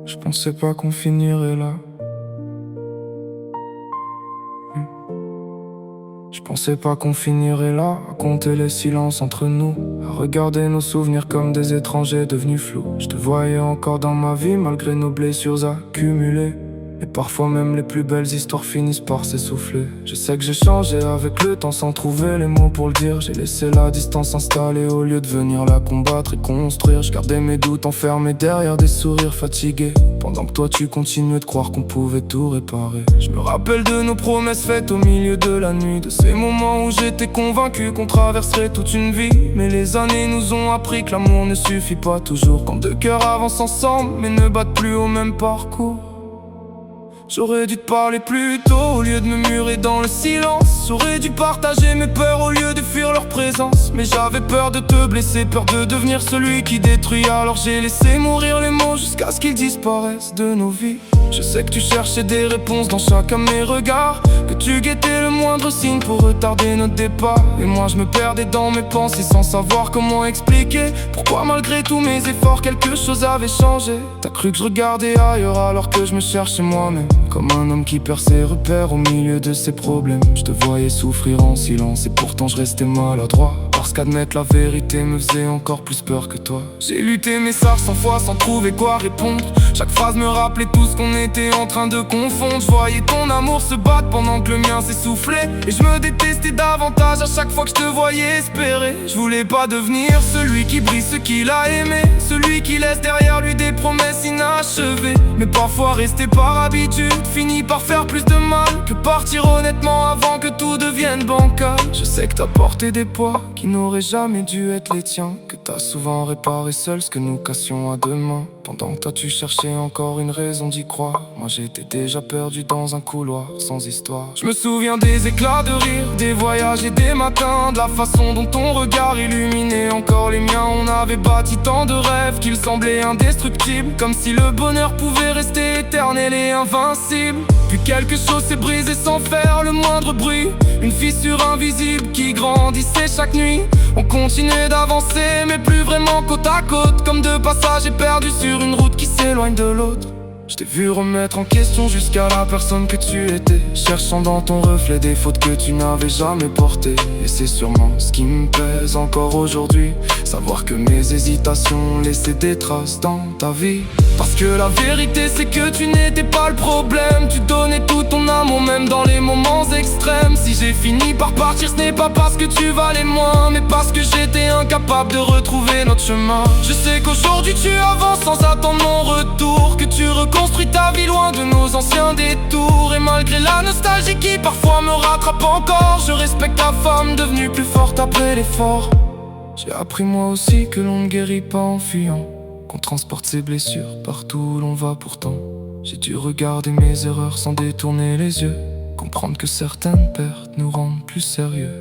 Je pensais pas qu'on finirait là. Je pensais pas qu'on finirait là, à compter les silences entre nous, à regarder nos souvenirs comme des étrangers devenus flous. Je te voyais encore dans ma vie malgré nos blessures accumulées. Et parfois même les plus belles histoires finissent par s'essouffler. Je sais que j'ai changé avec le temps sans trouver les mots pour le dire. J'ai laissé la distance s'installer au lieu de venir la combattre et construire. Je gardais mes doutes enfermés derrière des sourires fatigués, pendant que toi tu continuais de croire qu'on pouvait tout réparer. Je me rappelle de nos promesses faites au milieu de la nuit, de ces moments où j'étais convaincu qu'on traverserait toute une vie. Mais les années nous ont appris que l'amour ne suffit pas toujours, quand deux cœurs avancent ensemble mais ne battent plus au même parcours. J'aurais dû te parler plus tôt au lieu de me murer dans le silence. J'aurais dû partager mes peurs au lieu de fuir leur présence. Mais j'avais peur de te blesser, peur de devenir celui qui détruit. Alors j'ai laissé mourir les mots jusqu'à ce qu'ils disparaissent de nos vies. Je sais que tu cherchais des réponses dans chacun de mes regards, que tu guettais le moindre signe pour retarder notre départ. Et moi je me perdais dans mes pensées sans savoir comment expliquer pourquoi malgré tous mes efforts quelque chose avait changé. T'as cru que je regardais ailleurs alors que je me cherchais moi-même, comme un homme qui perd ses repères au milieu de ses problèmes. Je te voyais souffrir en silence et pourtant je restais maladroit, parce qu'admettre la vérité me faisait encore plus peur que toi. J'ai lutté mes sages 100 fois sans trouver quoi répondre. Chaque phrase me rappelait tout ce qu'on était en train de confondre. Je voyais ton amour se battre pendant que le mien s'essoufflait, et je me détestais davantage à chaque fois que je te voyais espérer. Je voulais pas devenir celui qui brise ce qu'il a aimé, celui qui laisse derrière lui des promesses inachevées. Mais parfois rester par habitude finit par faire plus de mal que partir honnêtement avant que tout devienne bancal. Je sais que t'as porté des poids qui n'auraient jamais dû être les tiens, que t'as souvent réparé seul ce que nous cassions à deux mains. Pendant que toi tu cherchais encore une raison d'y croire, moi j'étais déjà perdu dans un couloir sans histoire. Je me souviens des éclats de rire, des voyages et des matins, de la façon dont ton regard illuminait encore les miens. On avait bâti tant de rêves qu'ils semblaient indestructibles, comme si le bonheur pouvait rester éternel et invincible. Puis quelque chose s'est brisé sans faire le moindre bruit, une fissure invisible qui grandissait chaque nuit. On continuait d'avancer mais plus vraiment côte à côte, comme deux passagers perdus sur une route qui s'éloigne de l'autre. Je t'ai vu remettre en question jusqu'à la personne que tu étais, cherchant dans ton reflet des fautes que tu n'avais jamais portées. Et c'est sûrement ce qui me pèse encore aujourd'hui, savoir que mes hésitations laissaient des traces dans ta vie. Parce que la vérité c'est que tu n'étais pas le problème, tu donnais tout ton amour même dans les moments extrêmes. Si j'ai fini par partir, ce n'est pas parce que tu valais moins, mais parce que j'étais incapable de retrouver notre chemin. Je sais qu'aujourd'hui tu avances sans attendre mon retour, que tu reconstruis ta vie loin de nos anciens détours. Et malgré la nostalgie qui parfois me rattrape encore, je respecte ta femme devenue plus forte après l'effort. J'ai appris moi aussi que l'on ne guérit pas en fuyant, qu'on transporte ses blessures partout où l'on va pourtant. J'ai dû regarder mes erreurs sans détourner les yeux, comprendre que certaines pertes nous rendent plus sérieux.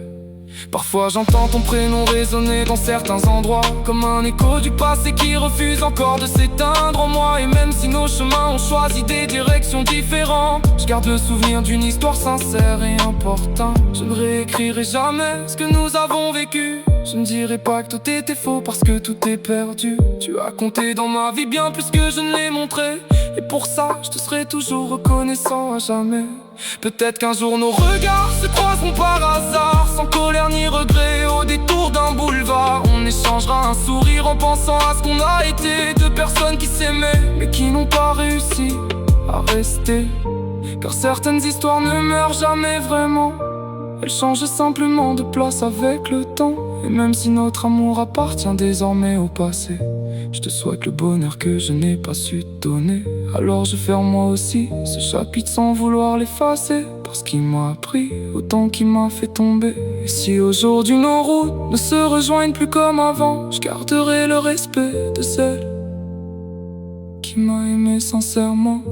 Parfois j'entends ton prénom résonner dans certains endroits, comme un écho du passé qui refuse encore de s'éteindre en moi. Et même si nos chemins ont choisi des directions différentes, je garde le souvenir d'une histoire sincère et importante. Je ne réécrirai jamais ce que nous avons vécu, je ne dirai pas que tout était faux parce que tout est perdu. Tu as compté dans ma vie bien plus que je ne l'ai montré, et pour ça je te serai toujours reconnaissant à jamais. Peut-être qu'un jour nos regards se croiseront par hasard, sans colère ni regret, au détour d'un boulevard. On échangera un sourire en pensant à ce qu'on a été, deux personnes qui s'aimaient mais qui n'ont pas réussi à rester. Car certaines histoires ne meurent jamais vraiment, elles changent simplement de place avec le temps. Et même si notre amour appartient désormais au passé, je te souhaite le bonheur que je n'ai pas su te donner. Alors je ferme moi aussi ce chapitre sans vouloir l'effacer, parce qu'il m'a appris autant qu'il m'a fait tomber. Et si aujourd'hui nos routes ne se rejoignent plus comme avant, je garderai le respect de celle qui m'a aimé sincèrement.